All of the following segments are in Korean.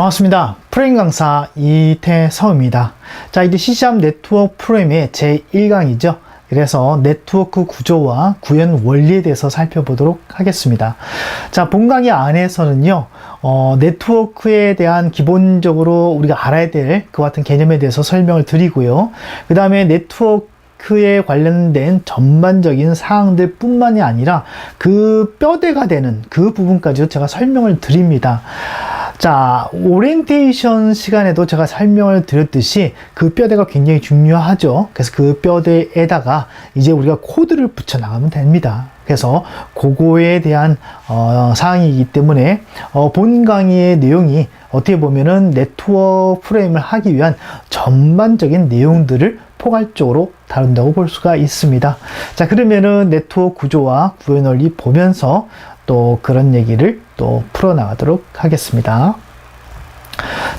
반갑습니다. 프로그램 강사 이태서입니다. 자, 이제 C# 네트워크 프로그램의 제1강이죠. 그래서 네트워크 구조와 구현 원리에 대해서 살펴보도록 하겠습니다. 자, 본 강의 안에서는요, 네트워크에 대한 기본적으로 우리가 알아야 될 그 같은 개념에 대해서 설명을 드리고요. 그 다음에 네트워크에 관련된 전반적인 사항들 뿐만이 아니라 그 뼈대가 되는 그 부분까지도 제가 설명을 드립니다. 자, 오리엔테이션 시간에도 제가 설명을 드렸듯이 그 뼈대가 굉장히 중요하죠. 그래서 그 뼈대에다가 이제 우리가 코드를 붙여 나가면 됩니다. 그래서 그거에 대한 사항이기 때문에 본 강의의 내용이 어떻게 보면은 네트워크 프레임을 하기 위한 전반적인 내용들을 포괄적으로 다룬다고 볼 수가 있습니다. 자, 그러면은 네트워크 구조와 구현 원리 보면서 또 그런 얘기를 또 풀어나가도록 하겠습니다.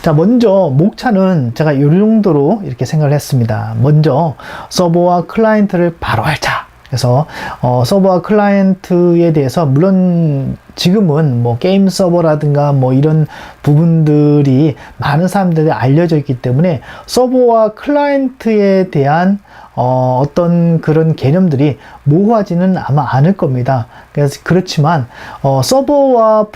자, 먼저 목차는 제가 이 정도로 이렇게 생각을 했습니다. 먼저 서버와 클라이언트를 바로 알자. 그래서 서버와 클라이언트에 대해서 물론 지금은 뭐 게임 서버라든가 뭐 이런 부분들이 많은 사람들이 알려져 있기 때문에 서버와 클라이언트에 대한 어떤 그런 개념들이 모호하지는 아마 않을 겁니다. 그래서 그렇지만 서버와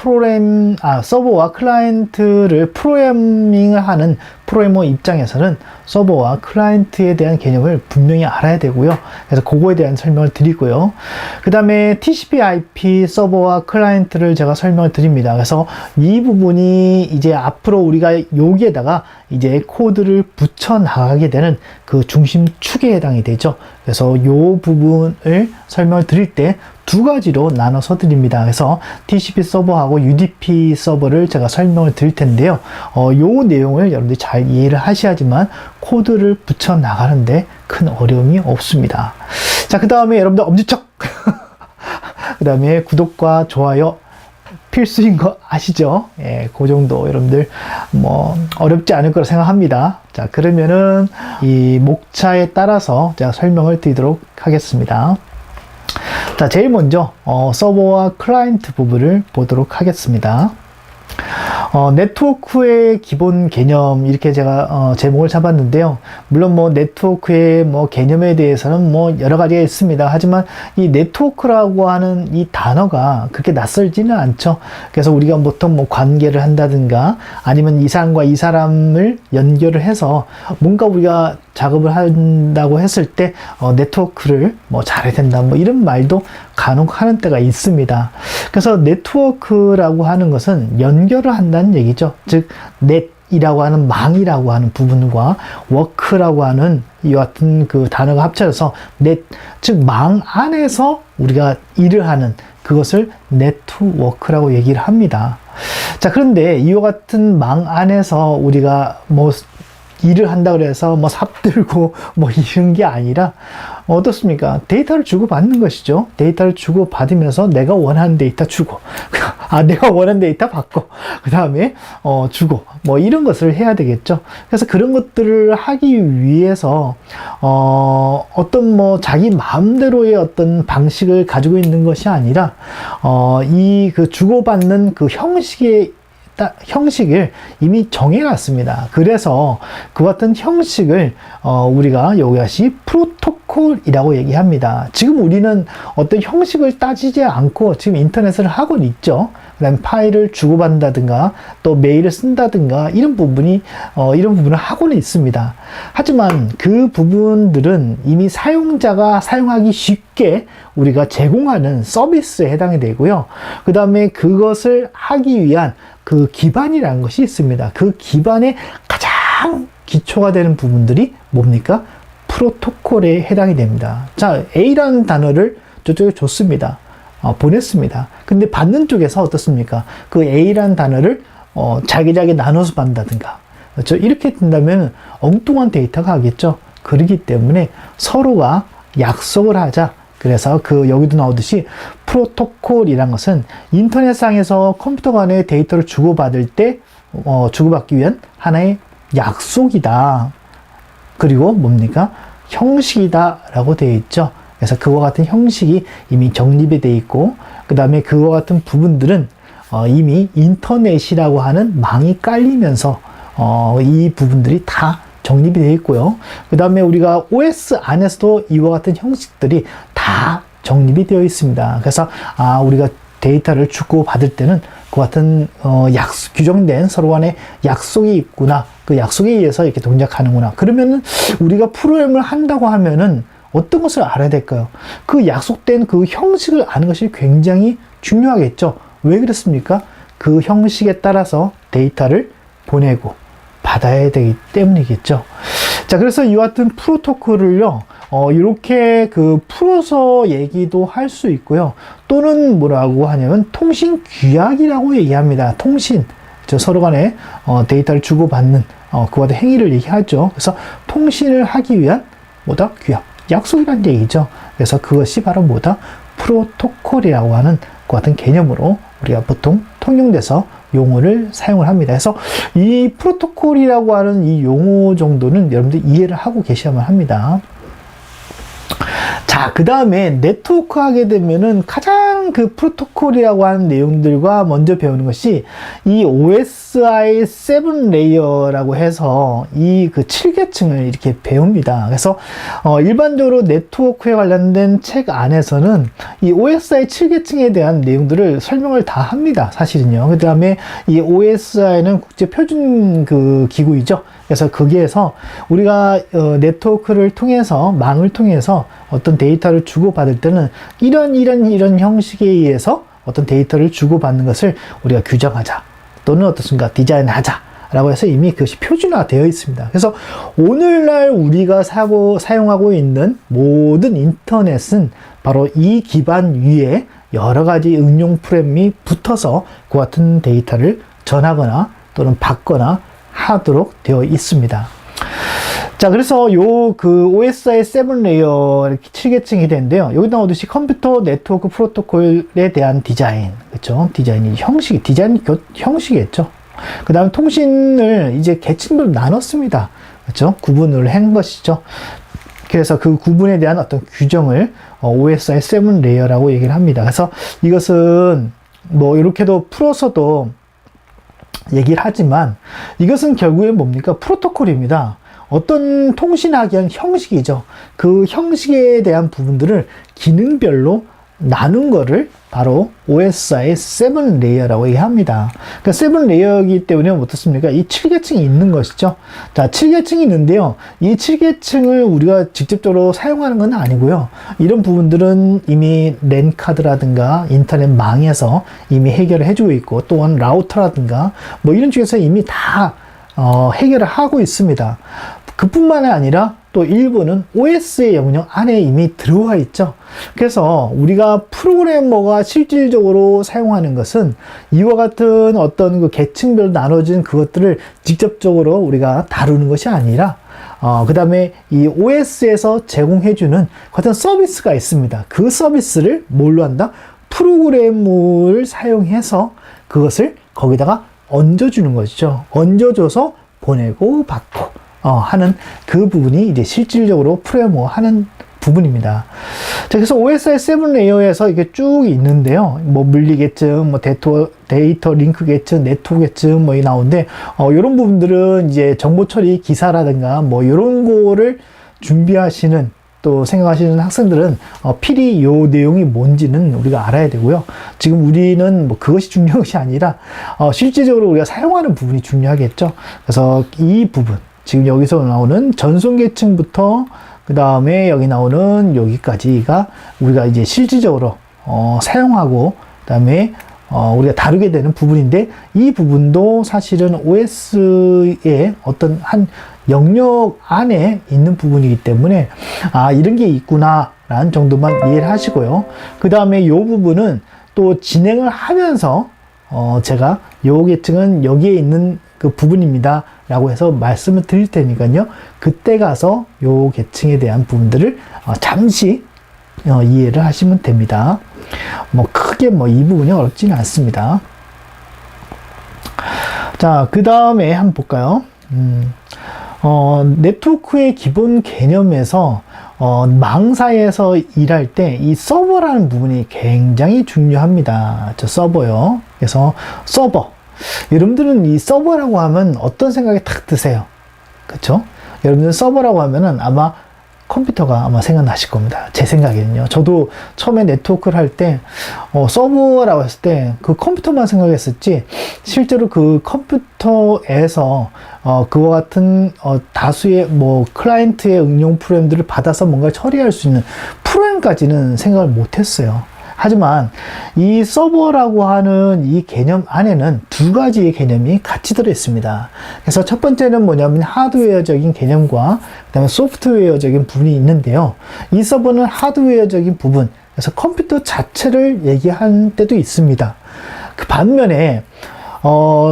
클라이언트를 프로그래밍을 하는 프로그래머 입장에서는 서버와 클라이언트에 대한 개념을 분명히 알아야 되고요. 그래서 그거에 대한 설명을 드리고요. 그 다음에 TCP/IP 서버와 클라이언트를 제가 설명을 드립니다. 그래서 이 부분이 이제 앞으로 우리가 여기에다가 이제 코드를 붙여 나가게 되는 그 중심축에 해당이 되죠. 그래서 이 부분을 설명을 드릴 때 두 가지로 나눠서 드립니다. 그래서 TCP 서버하고 UDP 서버를 제가 설명을 드릴 텐데요. 요 내용을 여러분들이 잘 이해를 하셔야지만 코드를 붙여 나가는데 큰 어려움이 없습니다. 자, 그 다음에 여러분들 엄지척! 그 다음에 구독과 좋아요 필수인 거 아시죠? 예, 그 정도 여러분들 뭐 어렵지 않을 거라 생각합니다. 자, 그러면은 이 목차에 따라서 제가 설명을 드리도록 하겠습니다. 자, 제일 먼저 서버와 클라이언트 부분을 보도록 하겠습니다. 네트워크의 기본 개념 이렇게 제가 제목을 잡았는데요. 물론 뭐 네트워크의 뭐 개념에 대해서는 뭐 여러 가지가 있습니다. 하지만 이 네트워크라고 하는 이 단어가 그렇게 낯설지는 않죠. 그래서 우리가 보통 뭐 관계를 한다든가 아니면 이 사람과 이 사람을 연결을 해서 뭔가 우리가 작업을 한다고 했을 때 네트워크를 뭐 잘해야 된다 뭐 이런 말도 간혹 하는 때가 있습니다. 그래서 네트워크라고 하는 것은 연결을 한다는 얘기죠. 즉 넷이라고 하는 망이라고 하는 부분과 워크라고 하는 이 같은 그 단어가 합쳐져서 넷, 즉 망 안에서 우리가 일을 하는 그것을 네트워크라고 얘기를 합니다. 자, 그런데 이와 같은 망 안에서 우리가 뭐 일을 한다 그래서 뭐 삽들고 뭐 이런 게 아니라 어떻습니까? 데이터를 주고받는 것이죠. 데이터를 주고받으면서 내가 원하는 데이터 주고 내가 원하는 데이터 받고 그 다음에 주고 뭐 이런 것을 해야 되겠죠. 그래서 그런 것들을 하기 위해서 어떤 뭐 자기 마음대로의 어떤 방식을 가지고 있는 것이 아니라 이 그 주고받는 그 형식을 이미 정해놨습니다. 그래서 그 같은 형식을 우리가 여기까지 프로토콜이라고 얘기합니다. 지금 우리는 어떤 형식을 따지지 않고 지금 인터넷을 하고 있죠. 그 다음에 파일을 주고받는다든가 또 메일을 쓴다든가 이런 부분을 하고는 있습니다. 하지만 그 부분들은 이미 사용자가 사용하기 쉽게 우리가 제공하는 서비스에 해당이 되고요. 그 다음에 그것을 하기 위한 그 기반이라는 것이 있습니다. 그 기반의 가장 기초가 되는 부분들이 뭡니까? 프로토콜에 해당이 됩니다. 자, A라는 단어를 저쪽에 줬습니다. 보냈습니다. 근데 받는 쪽에서 어떻습니까? 그 A라는 단어를 자기자기 나눠서 받는다든가. 그렇죠? 이렇게 된다면 엉뚱한 데이터가 가겠죠. 그렇기 때문에 서로가 약속을 하자. 그래서 여기도 나오듯이 프로토콜이란 것은 인터넷상에서 컴퓨터 간에 데이터를 주고받을 때 주고받기 위한 하나의 약속이다. 그리고 뭡니까? 형식이다 라고 되어 있죠. 그래서 그와 같은 형식이 이미 정립이 되어 있고 그 다음에 그와 같은 부분들은 이미 인터넷이라고 하는 망이 깔리면서 이 부분들이 다 정립이 되어 있고요. 그 다음에 우리가 OS 안에서도 이와 같은 형식들이 다 정립이 되어 있습니다. 그래서 우리가 데이터를 주고받을 때는 그 같은 규정된 서로 간의 약속이 있구나. 그 약속에 의해서 이렇게 동작하는구나. 그러면은 우리가 프로그램을 한다고 하면은 어떤 것을 알아야 될까요? 그 약속된 그 형식을 아는 것이 굉장히 중요하겠죠. 왜 그렇습니까? 그 형식에 따라서 데이터를 보내고 받아야 되기 때문이겠죠. 자, 그래서 이와 같은 프로토콜을요, 이렇게 풀어서 얘기도 할 수 있고요. 또는 뭐라고 하냐면 통신 규약이라고 얘기합니다. 통신. 서로 간에 데이터를 주고받는 그와 같은 행위를 얘기하죠. 그래서 통신을 하기 위한 규약, 약속이라는 얘기죠. 그래서 그것이 바로 프로토콜이라고 하는 그 같은 개념으로 우리가 보통 통용돼서 용어를 사용을 합니다. 그래서 이 프로토콜이라고 하는 이 용어 정도는 여러분들 이해를 하고 계셔야만 합니다. 자, 그 다음에 네트워크 하게 되면은 가장 프로토콜이라고 하는 내용들과 먼저 배우는 것이 이 OSI 7 레이어라고 해서 이 7계층을 이렇게 배웁니다. 그래서 일반적으로 네트워크에 관련된 책 안에서는 이 OSI 7계층에 대한 내용들을 설명을 다 합니다. 사실은요. 그 다음에 이 OSI는 국제 표준 기구이죠. 그래서 거기에서 우리가 네트워크를 통해서, 망을 통해서 어떤 데이터를 주고받을 때는 이런 형식에 의해서 어떤 데이터를 주고받는 것을 우리가 규정하자, 또는 어떻습니까? 디자인하자 라고 해서 이미 그것이 표준화되어 있습니다. 그래서 오늘날 우리가 사용하고 있는 모든 인터넷은 바로 이 기반 위에 여러 가지 응용 프로그램이 붙어서 그 같은 데이터를 전하거나 또는 받거나 하도록 되어 있습니다. 자, 그래서 OSI 7 레이어 이렇게 7계층이 되는데요. 여기 나오듯이 컴퓨터 네트워크 프로토콜에 대한 디자인, 그렇죠? 디자인이 형식이겠죠. 그 다음에 통신을 이제 계층별로 나눴습니다. 그렇죠? 구분을 한 것이죠. 그래서 그 구분에 대한 어떤 규정을 OSI 7 레이어라고 얘기를 합니다. 그래서 이것은 이렇게도 풀어서도 얘기를 하지만 이것은 결국엔 뭡니까? 프로토콜입니다. 어떤 통신하기 위한 형식이죠. 그 형식에 대한 부분들을 기능별로 나눈 거를 바로 OSI 7 레이어라고 얘기합니다. 그러니까 7 레이어이기 때문에 어떻습니까? 이 7계층이 있는 것이죠. 자, 7계층이 있는데요. 이 7계층을 우리가 직접적으로 사용하는 건 아니고요. 이런 부분들은 이미 랜 카드라든가 인터넷 망에서 이미 해결을 해주고 있고, 또한 라우터라든가 이런 쪽에서 이미 다 해결을 하고 있습니다. 그뿐만 아니라 또 일부는 OS의 영역 안에 이미 들어와 있죠. 그래서 우리가 프로그래머가 실질적으로 사용하는 것은 이와 같은 어떤 계층별로 나눠진 그것들을 직접적으로 우리가 다루는 것이 아니라 그 다음에 이 OS에서 제공해주는 어떤 서비스가 있습니다. 그 서비스를 뭘로 한다? 프로그램을 사용해서 그것을 거기다가 얹어주는 것이죠. 얹어줘서 보내고 받고 하는 그 부분이 이제 실질적으로 프로그래머 하는 부분입니다. 자, 그래서 OSI 7 레이어에서 이게 쭉 있는데요. 물리 계층, 데이터 링크 계층, 네트워크 계층 이 나오는데, 이런 부분들은 이제 정보 처리 기사라든가 이런 거를 준비하시는, 또 생각하시는 학생들은 필히 요 내용이 뭔지는 우리가 알아야 되고요. 지금 우리는 그것이 중요한 것이 아니라 실질적으로 우리가 사용하는 부분이 중요하겠죠. 그래서 이 부분, 지금 여기서 나오는 전송 계층부터 그 다음에 여기 나오는 여기까지가 우리가 이제 실질적으로 사용하고, 그 다음에 우리가 다루게 되는 부분인데, 이 부분도 사실은 OS의 어떤 한 영역 안에 있는 부분이기 때문에 이런 게 있구나 라는 정도만 이해를 하시고요. 그 다음에 이 부분은 또 진행을 하면서 제가 요 계층은 여기에 있는 그 부분입니다 라고 해서 말씀을 드릴 테니까요, 그때 가서 요 계층에 대한 부분들을 잠시 이해를 하시면 됩니다. 크게 이 부분이 어렵지는 않습니다. 자, 그 다음에 한번 볼까요? 네트워크의 기본 개념에서 망사에서 일할 때 이 서버라는 부분이 굉장히 중요합니다. 저 서버요. 그래서 서버. 여러분들은 이 서버라고 하면 어떤 생각이 탁 드세요? 그쵸? 여러분들 서버라고 하면은 아마 컴퓨터가 아마 생각나실 겁니다. 제 생각에는요. 저도 처음에 네트워크를 할 때, 서버라고 했을 때 그 컴퓨터만 생각했었지, 실제로 그 컴퓨터에서, 그와 같은, 다수의 클라이언트의 응용 프로그램들을 받아서 뭔가 처리할 수 있는 프로그램까지는 생각을 못 했어요. 하지만 이 서버라고 하는 이 개념 안에는 두 가지의 개념이 같이 들어있습니다. 그래서 첫 번째는 뭐냐면 하드웨어적인 개념과 그다음에 소프트웨어적인 부분이 있는데요. 이 서버는 하드웨어적인 부분, 그래서 컴퓨터 자체를 얘기한 때도 있습니다. 그 반면에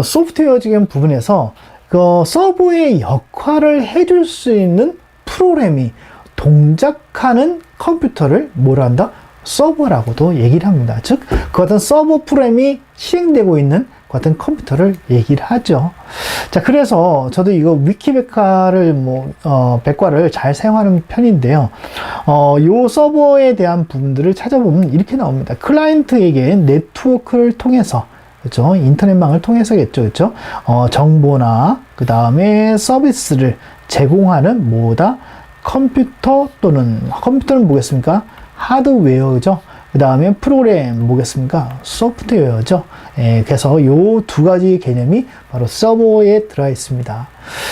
소프트웨어적인 부분에서 그 서버의 역할을 해줄 수 있는 프로그램이 동작하는 컴퓨터를 뭐라 한다? 서버라고도 얘기를 합니다. 즉, 그 같은 서버 프로그램이 실행되고 있는 그 같은 컴퓨터를 얘기를 하죠. 자, 그래서 저도 이거 위키백과를 백과를 잘 사용하는 편인데요. 요 서버에 대한 부분들을 찾아보면 이렇게 나옵니다. 클라이언트에게 네트워크를 통해서, 그렇죠? 인터넷망을 통해서겠죠, 그렇죠? 정보나 그 다음에 서비스를 제공하는 뭐다? 컴퓨터는 뭐겠습니까? 하드웨어죠. 그 다음에 프로그램 뭐겠습니까? 소프트웨어죠. 그래서 요 두 가지 개념이 바로 서버에 들어 있습니다.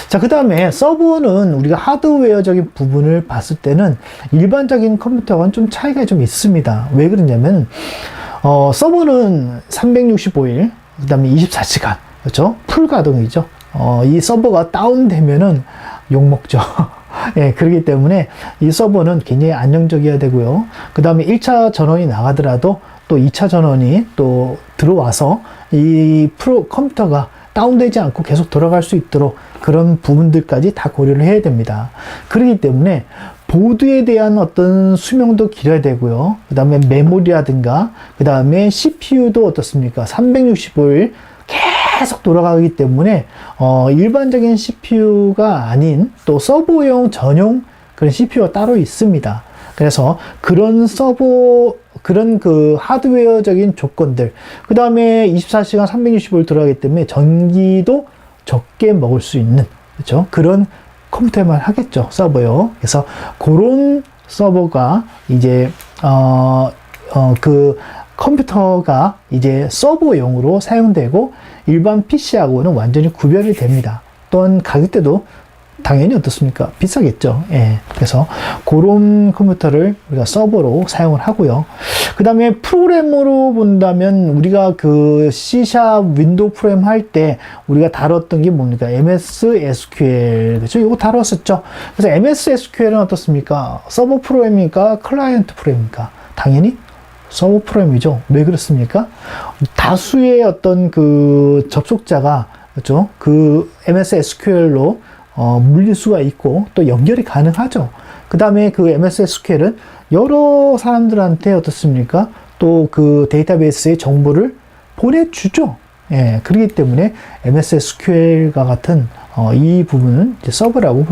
자, 그 다음에 서버는 우리가 하드웨어적인 부분을 봤을 때는 일반적인 컴퓨터와는 좀 차이가 좀 있습니다. 왜 그러냐면 서버는 365일, 그 다음에 24시간, 그렇죠? 풀 가동이죠. 이 서버가 다운되면은 욕먹죠. 예, 그렇기 때문에 이 서버는 굉장히 안정적이어야 되고요. 그 다음에 1차 전원이 나가더라도 또 2차 전원이 또 들어와서 이 컴퓨터가 다운되지 않고 계속 돌아갈 수 있도록 그런 부분들까지 다 고려를 해야 됩니다. 그렇기 때문에 보드에 대한 어떤 수명도 길어야 되고요. 그 다음에 메모리라든가, 그 다음에 CPU도 어떻습니까? 365일 계속 돌아가기 때문에 일반적인 CPU가 아닌 또 서버용 전용 그런 CPU가 따로 있습니다. 그래서 그런 그 하드웨어적인 조건들, 그 다음에 24시간 365일 돌아가기 때문에 전기도 적게 먹을 수 있는, 그렇죠? 그런 컴퓨터만 하겠죠, 서버요. 그래서 그런 서버가 이제 그 컴퓨터가 이제 서버용으로 사용되고 일반 PC하고는 완전히 구별이 됩니다. 또한 가격대도 당연히 어떻습니까? 비싸겠죠. 예. 그래서 그런 컴퓨터를 우리가 서버로 사용을 하고요. 그 다음에 프로그램으로 본다면 우리가 그 C# 윈도우 프로그램 할 때 우리가 다뤘던 게 뭡니까? MS SQL. 그렇죠? 이거 다뤘었죠. 그래서 MS SQL은 어떻습니까? 서버 프로그램입니까? 클라이언트 프로그램입니까? 당연히 서버 프로그램이죠. 왜 그렇습니까? 다수의 어떤 그 접속자가, 그렇죠? 그 MS SQL로 물릴 수가 있고 또 연결이 가능하죠. 그 다음에 그 MS SQL은 여러 사람들한테 어떻습니까? 또 그 데이터베이스의 정보를 보내주죠. 예, 그렇기 때문에 MS SQL과 같은 이 부분은 이제 서버라고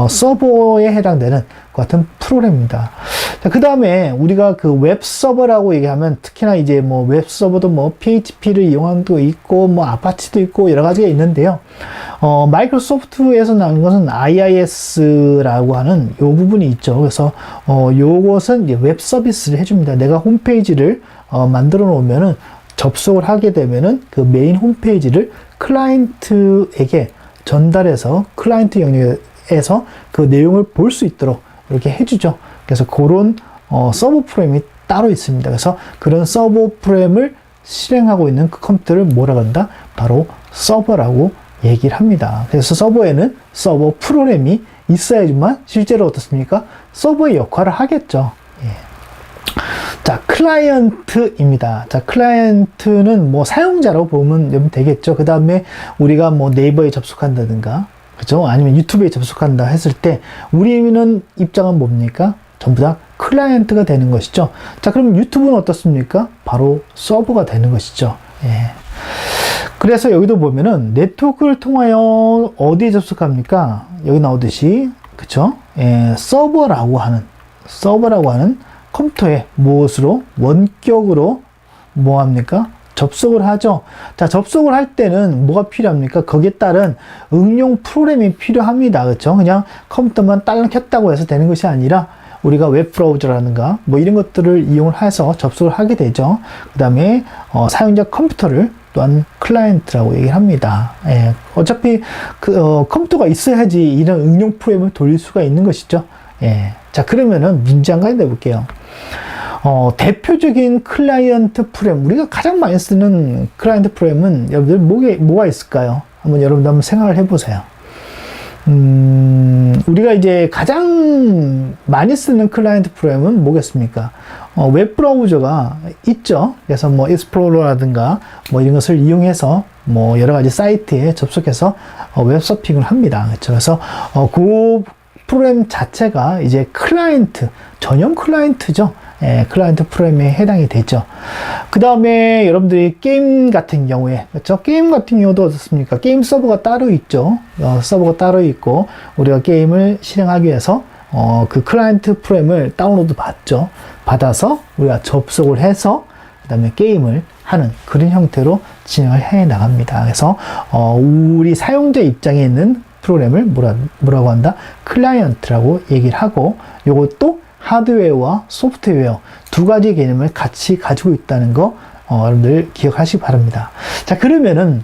서버에 해당되는 그 같은 프로그램입니다. 자, 그 다음에 우리가 그 웹 서버라고 얘기하면 특히나 이제 웹 서버도 PHP를 이용한 것도 있고 아파치도 있고 여러 가지가 있는데요. 마이크로소프트에서 나온 것은 IIS라고 하는 요 부분이 있죠. 그래서 요것은 이제 웹 서비스를 해줍니다. 내가 홈페이지를 만들어 놓으면은 접속을 하게 되면은 그 메인 홈페이지를 클라이언트에게 전달해서 클라이언트 영역에서 그 내용을 볼 수 있도록 이렇게 해주죠. 그래서 그런 서버 프로그램이 따로 있습니다. 그래서 그런 서버 프로그램을 실행하고 있는 그 컴퓨터를 뭐라고 한다? 바로 서버라고 얘기를 합니다. 그래서 서버에는 서버 프로그램이 있어야지만 실제로 어떻습니까? 서버의 역할을 하겠죠. 예. 자, 클라이언트입니다. 자, 클라이언트는 사용자라고 보면 되겠죠. 그 다음에 우리가 네이버에 접속한다든가, 그죠? 아니면 유튜브에 접속한다 했을 때, 우리는 입장은 뭡니까? 전부 다 클라이언트가 되는 것이죠. 자, 그럼 유튜브는 어떻습니까? 바로 서버가 되는 것이죠. 예. 그래서 여기도 보면은 네트워크를 통하여 어디에 접속합니까? 여기 나오듯이, 그쵸? 예, 서버라고 하는 컴퓨터에 무엇으로? 원격으로 뭐합니까? 접속을 하죠. 자, 접속을 할 때는 뭐가 필요합니까? 거기에 따른 응용 프로그램이 필요합니다. 그렇죠? 그냥 컴퓨터만 딸랑 켰다고 해서 되는 것이 아니라 우리가 웹브라우저라든가 뭐 이런 것들을 이용을 해서 접속을 하게 되죠. 그 다음에 사용자 컴퓨터를 또한 클라이언트라고 얘기를 합니다. 예, 어차피 컴퓨터가 있어야지 이런 응용 프로그램을 돌릴 수가 있는 것이죠. 예, 자, 그러면은 문제 한 가지 내볼게요. 대표적인 클라이언트 프로그램, 우리가 가장 많이 쓰는 클라이언트 프로그램은 여러분들 뭐가 있을까요? 여러분들 한번 생각을 해보세요. 우리가 이제 가장 많이 쓰는 클라이언트 프로그램은 뭐겠습니까? 웹브라우저가 있죠. 그래서 뭐 익스플로러라든가 뭐 이런 것을 이용해서 뭐 여러 가지 사이트에 접속해서 웹서핑을 합니다. 그렇죠? 그래서 그 프로그램 자체가 이제 클라이언트, 전용 클라이언트죠. 예, 클라이언트 프로그램에 해당이 되죠. 그 다음에 여러분들이 게임 같은 경우에, 그렇죠? 게임 같은 경우도 어떻습니까? 게임 서버가 따로 있죠. 서버가 따로 있고, 우리가 게임을 실행하기 위해서, 그 클라이언트 프로그램을 다운로드 받죠. 받아서 우리가 접속을 해서, 그 다음에 게임을 하는 그런 형태로 진행을 해 나갑니다. 그래서, 우리 사용자 입장에 있는 프로그램을 뭐라고 한다? 클라이언트라고 얘기를 하고, 요것도 하드웨어와 소프트웨어 두 가지 개념을 같이 가지고 있다는 거 여러분들 기억하시기 바랍니다. 자, 그러면은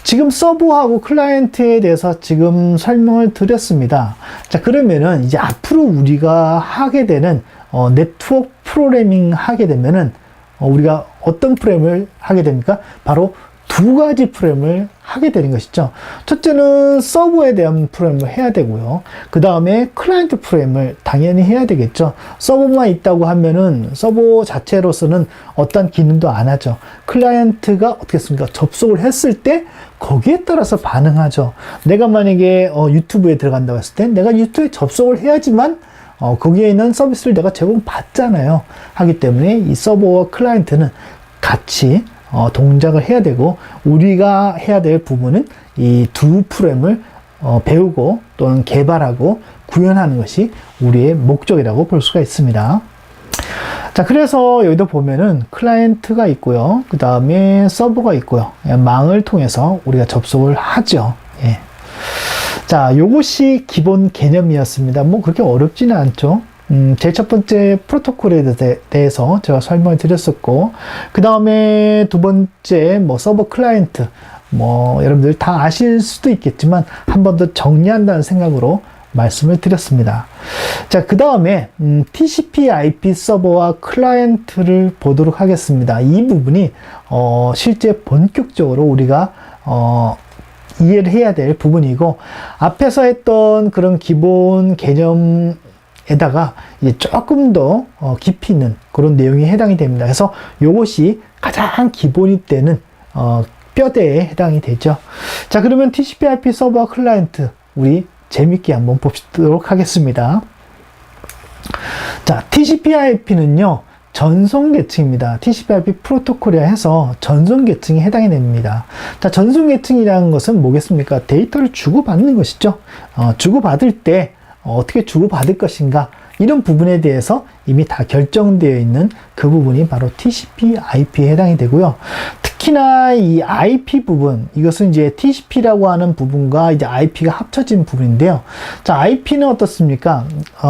지금 서버하고 클라이언트에 대해서 지금 설명을 드렸습니다. 자, 그러면은 이제 앞으로 우리가 하게 되는 네트워크 프로그래밍 하게 되면은 우리가 어떤 프로그램을 하게 됩니까? 바로 두 가지 프로그램을 하게 되는 것이죠. 첫째는 서버에 대한 프로그램을 해야 되고요. 그 다음에 클라이언트 프로그램을 당연히 해야 되겠죠. 서버만 있다고 하면은 서버 자체로서는 어떤 기능도 안 하죠. 클라이언트가 어떻게 했습니까? 접속을 했을 때 거기에 따라서 반응하죠. 내가 만약에 유튜브에 들어간다고 했을 때 내가 유튜브에 접속을 해야지만 거기에 있는 서비스를 내가 제공받잖아요. 하기 때문에 이 서버와 클라이언트는 같이 동작을 해야 되고, 우리가 해야 될 부분은 이 두 프로그램을 배우고 또는 개발하고 구현하는 것이 우리의 목적이라고 볼 수가 있습니다. 자, 그래서 여기도 보면은 클라이언트가 있고요. 그 다음에 서버가 있고요. 망을 통해서 우리가 접속을 하죠. 예. 자, 요것이 기본 개념이었습니다. 뭐 그렇게 어렵지는 않죠. 제일 첫 번째 프로토콜에 대해서 제가 설명을 드렸었고, 그 다음에 두 번째 뭐 서버 클라이언트, 뭐 여러분들 다 아실 수도 있겠지만 한 번 더 정리한다는 생각으로 말씀을 드렸습니다. 자, 그 다음에 TCP/IP 서버와 클라이언트를 보도록 하겠습니다. 이 부분이 실제 본격적으로 우리가 이해를 해야 될 부분이고, 앞에서 했던 그런 기본 개념 에다가 이제 조금 더 깊이 있는 그런 내용이 해당이 됩니다. 그래서 이것이 가장 기본이 되는 뼈대에 해당이 되죠. 자, 그러면 TCP/IP 서버 클라이언트 우리 재밌게 한번 보도록 하겠습니다. 자, TCP/IP는요 전송 계층입니다. TCP/IP 프로토콜이라 해서 전송 계층에 해당이 됩니다. 자, 전송 계층이라는 것은 뭐겠습니까? 데이터를 주고받는 것이죠. 주고받을 때 어떻게 주고받을 것인가, 이런 부분에 대해서 이미 다 결정되어 있는 그 부분이 바로 TCP/IP에 해당이 되고요. 특히나 이 IP 부분, 이것은 이제 TCP라고 하는 부분과 이제 IP가 합쳐진 부분인데요. 자, IP는 어떻습니까?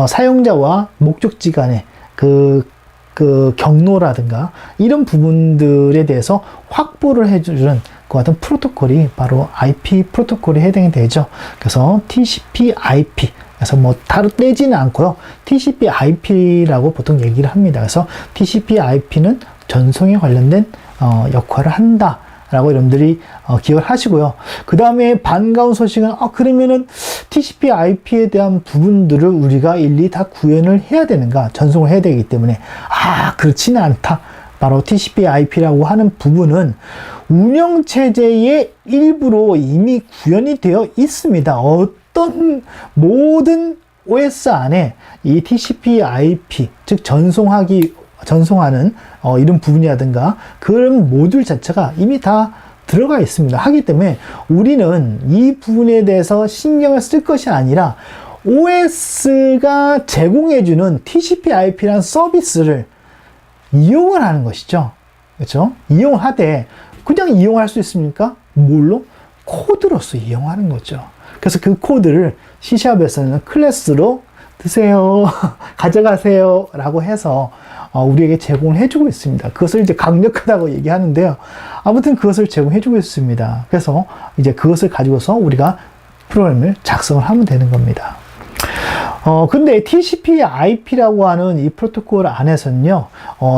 사용자와 목적지 간의 그 경로라든가 이런 부분들에 대해서 확보를 해주는 그 같은 프로토콜이 바로 IP 프로토콜에 해당이 되죠. 그래서 TCP/IP, 그래서 뭐 다루 떼지는 않고요. TCP/IP라고 보통 얘기를 합니다. 그래서 TCP/IP는 전송에 관련된 역할을 한다 라고 여러분들이 기억을 하시고요. 그 다음에 반가운 소식은 그러면은 TCP/IP에 대한 부분들을 우리가 일일이 다 구현을 해야 되는가, 전송을 해야 되기 때문에 그렇지는 않다. 바로 TCP/IP라고 하는 부분은 운영체제의 일부로 이미 구현이 되어 있습니다. 어떤 모든 OS 안에 이 TCP/IP, 즉 전송하는 이런 부분이라든가 그런 모듈 자체가 이미 다 들어가 있습니다. 하기 때문에 우리는 이 부분에 대해서 신경을 쓸 것이 아니라 OS가 제공해주는 TCP/IP라는 서비스를 이용을 하는 것이죠. 그렇죠? 이용하되 그냥 이용할 수 있습니까? 뭘로? 코드로서 이용하는 거죠. 그래서 그 코드를 C샵에서는 클래스로 드세요, 가져가세요 라고 해서 우리에게 제공을 해주고 있습니다. 그것을 이제 강력하다고 얘기하는데요. 아무튼 그것을 제공해주고 있습니다. 그래서 이제 그것을 가지고서 우리가 프로그램을 작성을 하면 되는 겁니다. 근데 TCP/IP라고 하는 이 프로토콜 안에서는요,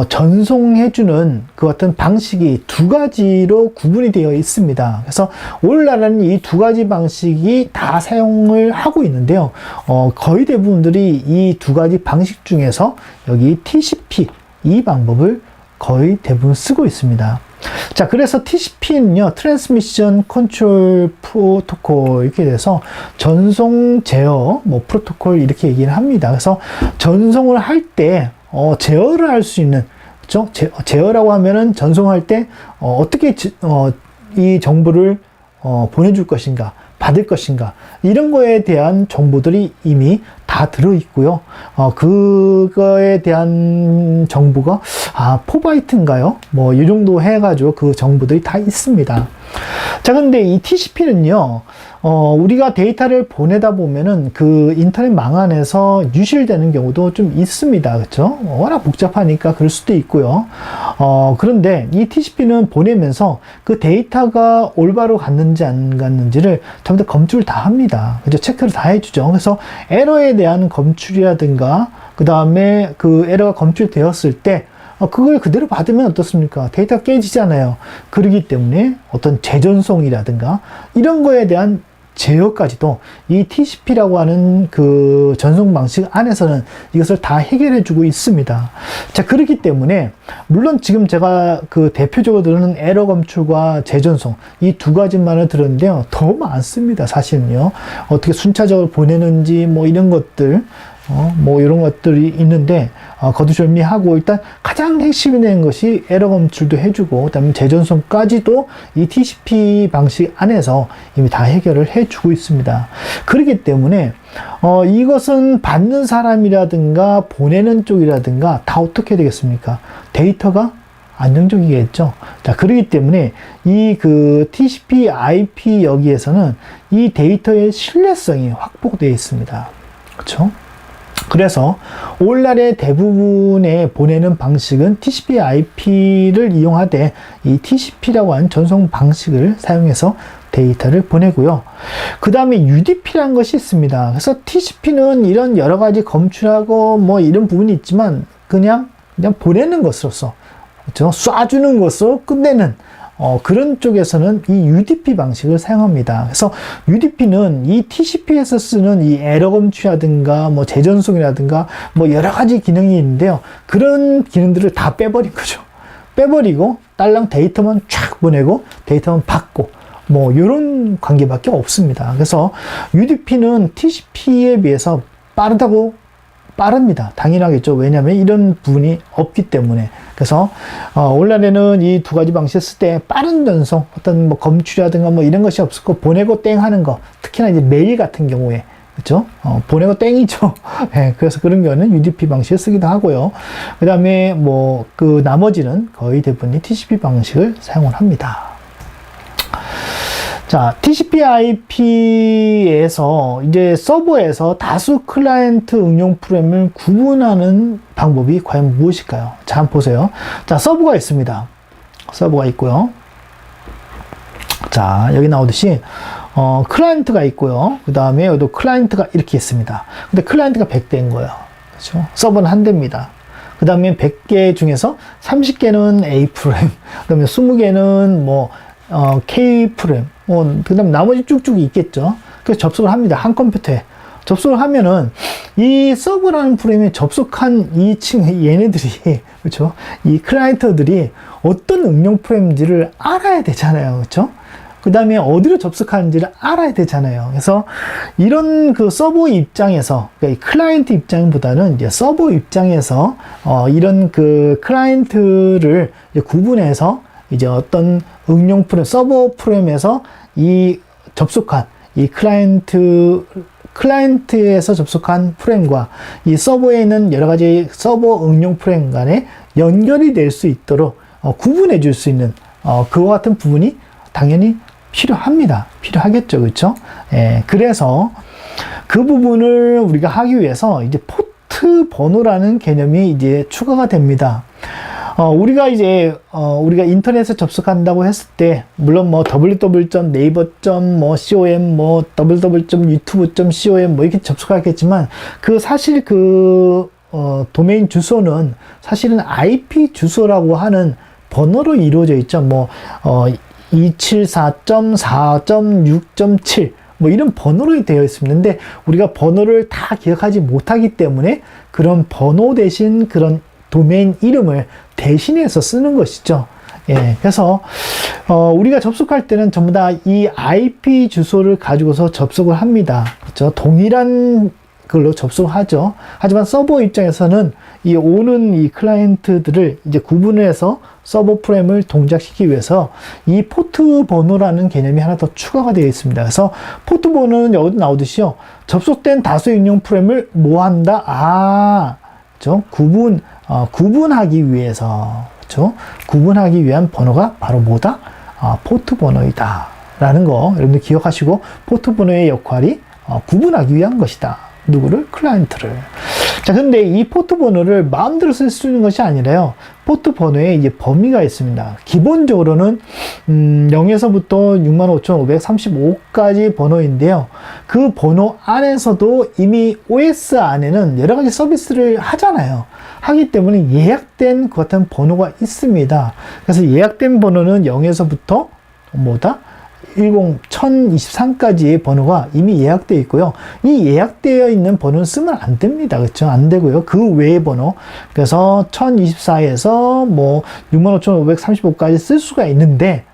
전송해주는 그 어떤 방식이 두 가지로 구분이 되어 있습니다. 그래서 오늘날은 이 두 가지 방식이 다 사용을 하고 있는데요, 거의 대부분들이 이 두 가지 방식 중에서 여기 TCP 이 방법을 거의 대부분 쓰고 있습니다. 자, 그래서 TCP는요, 트랜스미션 컨트롤 프로토콜 이렇게 돼서 전송 제어 프로토콜 이렇게 얘기를 합니다. 그래서 전송을 할 때 제어를 할 수 있는, 그렇죠? 제어라고 하면은 전송할 때 어떻게 이 정보를 보내줄 것인가, 받을 것인가, 이런 거에 대한 정보들이 이미 다 들어있고요. 그거에 대한 정보가, 4바이트인가요? 이 정도 해가지고 그 정보들이 다 있습니다. 자, 근데 이 TCP는요, 우리가 데이터를 보내다 보면은 그 인터넷망 안에서 유실되는 경우도 좀 있습니다. 그렇죠? 워낙 복잡하니까 그럴 수도 있고요. 그런데 이 TCP는 보내면서 그 데이터가 올바로 갔는지 안 갔는지를 전부 다 검출을 다 합니다. 그죠? 체크를 다 해주죠. 그래서 에러에 대한 검출이라든가, 그 다음에 그 에러가 검출되었을 때 그걸 그대로 받으면 어떻습니까? 데이터가 깨지잖아요. 그렇기 때문에 어떤 재전송이라든가 이런 거에 대한 제어까지도 이 TCP라고 하는 그 전송 방식 안에서는 이것을 다 해결해 주고 있습니다. 자, 그렇기 때문에 물론 지금 제가 그 대표적으로 들은 에러 검출과 재전송 이 두 가지만을 들었는데요, 더 많습니다. 사실은요, 어떻게 순차적으로 보내는지 이런 것들, 이런 것들이 있는데, 거두절미하고, 일단 가장 핵심이 되는 것이 에러 검출도 해주고, 그 다음에 재전송까지도 이 TCP 방식 안에서 이미 다 해결을 해주고 있습니다. 그렇기 때문에, 이것은 받는 사람이라든가, 보내는 쪽이라든가, 다 어떻게 되겠습니까? 데이터가 안정적이겠죠. 자, 그렇기 때문에 이 그 TCP/IP 여기에서는 이 데이터의 신뢰성이 확보되어 있습니다. 그렇죠? 그래서 오늘날의 대부분의 보내는 방식은 TCP/IP를 이용하되 이 TCP라고 하는 전송 방식을 사용해서 데이터를 보내고요. 그 다음에 UDP라는 것이 있습니다. 그래서 TCP는 이런 여러 가지 검출하고 이런 부분이 있지만 그냥 보내는 것으로서, 그렇죠? 쏴주는 것으로 끝내는 그런 쪽에서는 이 UDP 방식을 사용합니다. 그래서 UDP는 이 TCP에서 쓰는 이 에러 검출이라든가 재전송이라든가 여러 가지 기능이 있는데요, 그런 기능들을 다 빼버린 거죠. 빼버리고 딸랑 데이터만 쫙 보내고 데이터만 받고 이런 관계밖에 없습니다. 그래서 UDP는 TCP에 비해서 빠릅니다. 당연하겠죠. 왜냐하면 이런 부분이 없기 때문에. 그래서 오늘날에는 이 두 가지 방식을 쓸 때 빠른 전송, 어떤 검출이라든가 이런 것이 없었고, 보내고 땡 하는 거, 특히나 이제 메일 같은 경우에, 그렇죠? 보내고 땡이죠. 네, 그래서 그런 경우는 UDP 방식을 쓰기도 하고요. 그 다음에 그 나머지는 거의 대부분이 TCP 방식을 사용을 합니다. 자, TCP/IP에서 이제 서버에서 다수 클라이언트 응용 프레임을 구분하는 방법이 과연 무엇일까요? 자, 한번 보세요. 자, 서버가 있습니다. 서버가 있고요. 자, 여기 나오듯이 클라이언트가 있고요. 그 다음에 여기도 클라이언트가 이렇게 있습니다. 근데 클라이언트가 100대인 거예요. 그렇죠? 서버는 한 대입니다. 그 다음에 100개 중에서 30개는 A 프레임, 그 다음에 20개는 K 프레임, 그 다음 나머지 쭉쭉 있겠죠. 그래서 접속을 합니다. 한 컴퓨터에. 접속을 하면은 이 서버라는 프레임에 접속한 얘네들이, 그렇죠? 이 클라이언트들이 어떤 응용 프레임인지를 알아야 되잖아요. 그렇죠? 그 다음에 어디로 접속하는지를 알아야 되잖아요. 그래서 이런 그 서버 입장에서, 그러니까 이 클라이언트 입장보다는 이제 서버 입장에서 이런 그 클라이언트를 구분해서 이제 어떤 응용 프레임, 서버 프레임에서 이 접속한 이 클라이언트에서 접속한 프레임과 이 서버에 있는 여러 가지 서버 응용 프레임 간에 연결이 될 수 있도록 구분해 줄 수 있는 그와 같은 부분이 당연히 필요합니다. 필요하겠죠. 그렇죠? 예, 그래서 그 부분을 우리가 하기 위해서 이제 포트 번호라는 개념이 이제 추가가 됩니다. 우리가 이제 우리가 인터넷에 접속한다고 했을 때 물론 뭐 www.naver.com www.youtube.com 이렇게 접속하겠지만 그 사실 도메인 주소는 사실은 IP 주소라고 하는 번호로 이루어져 있죠. 274.4.6.7 이런 번호로 되어 있습니다. 근데 우리가 번호를 다 기억하지 못하기 때문에 그런 번호 대신 그런 도메인 이름을 대신해서 쓰는 것이죠. 예, 그래서 우리가 접속할 때는 전부 다 이 IP 주소를 가지고서 접속을 합니다. 그렇죠? 동일한 걸로 접속하죠. 하지만 서버 입장에서는 오는 이 클라이언트들을 이제 구분해서 서버 프레임을 동작시키기 위해서 이 포트 번호라는 개념이 하나 더 추가가 되어 있습니다. 그래서 포트 번호는 여기도 나오듯이요. 접속된 다수의 인용 프레임을 뭐 한다? 그렇죠? 구분하기 위해서, 그렇죠? 구분하기 위한 번호가 바로 뭐다? 포트 번호이다. 라는 거 여러분들 기억하시고, 포트 번호의 역할이 구분하기 위한 것이다. 누구를? 클라이언트를. 자, 근데 이 포트 번호를 마음대로 쓸 수 있는 것이 아니라요. 포트 번호에 이제 범위가 있습니다. 기본적으로는 0에서부터 65,535까지 번호인데요. 그 번호 안에서도 이미 OS 안에는 여러 가지 서비스를 하잖아요. 하기 때문에 예약된 그 같은 번호가 있습니다. 그래서 예약된 번호는 0에서부터 1023까지의 번호가 이미 예약되어 있고요. 이 예약되어 있는 번호는 쓰면 안 됩니다. 그렇죠? 안 되고요. 그 외의 번호. 그래서 1024에서 65,535까지 쓸 수가 있는데,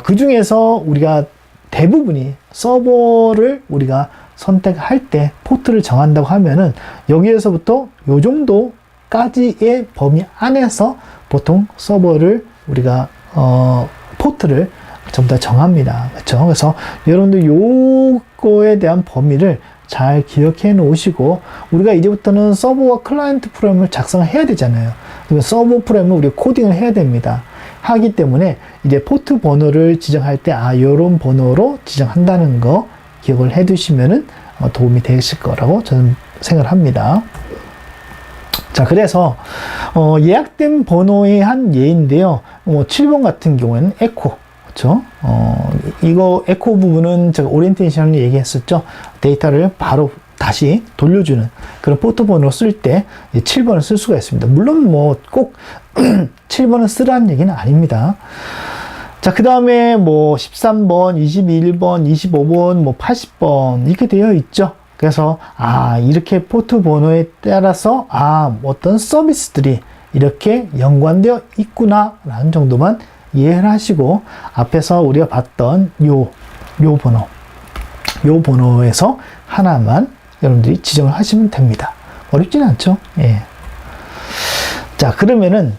그 중에서 우리가 대부분이 서버를 우리가 선택할 때 포트를 정한다고 하면은 여기에서부터 요 정도까지의 범위 안에서 보통 서버를 우리가, 포트를 전부 다 정합니다. 그렇죠? 그래서 여러분들 요거에 대한 범위를 잘 기억해 놓으시고, 우리가 이제부터는 서버와 클라이언트 프레임을 작성해야 되잖아요. 서버 프레임을 우리가 코딩을 해야 됩니다. 하기 때문에 이제 포트 번호를 지정할 때 요런 번호로 지정한다는 거 기억을 해 두시면은 도움이 되실 거라고 저는 생각을 합니다. 자, 그래서 예약된 번호의 한 예인데요. 7번 같은 경우에는 에코. 그렇죠? 이거 에코 부분은 제가 오리엔테이션을 얘기했었죠. 데이터를 바로 다시 돌려주는 그런 포트 번호를 쓸 때 7번을 쓸 수가 있습니다. 물론 꼭 7번을 쓰라는 얘기는 아닙니다. 자, 그 다음에 13번, 21번, 25번, 80번 이렇게 되어 있죠. 그래서 이렇게 포트 번호에 따라서 어떤 서비스들이 이렇게 연관되어 있구나 라는 정도만 이해를 하시고, 앞에서 우리가 봤던 요 번호에서 하나만 여러분들이 지정을 하시면 됩니다. 어렵지는 않죠? 예. 자, 그러면은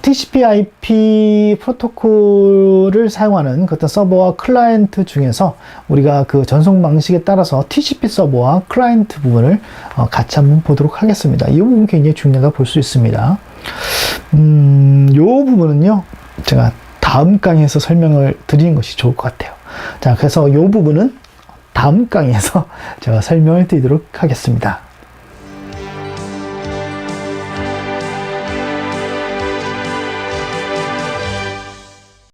TCP/IP 프로토콜을 사용하는 그 어떤 서버와 클라이언트 중에서 우리가 그 전송 방식에 따라서 TCP 서버와 클라이언트 부분을 같이 한번 보도록 하겠습니다. 이 부분 굉장히 중요하다고 볼 수 있습니다. 요 부분은요, 제가 다음 강의에서 설명을 드리는 것이 좋을 것 같아요. 자, 그래서 이 부분은 다음 강의에서 제가 설명을 드리도록 하겠습니다.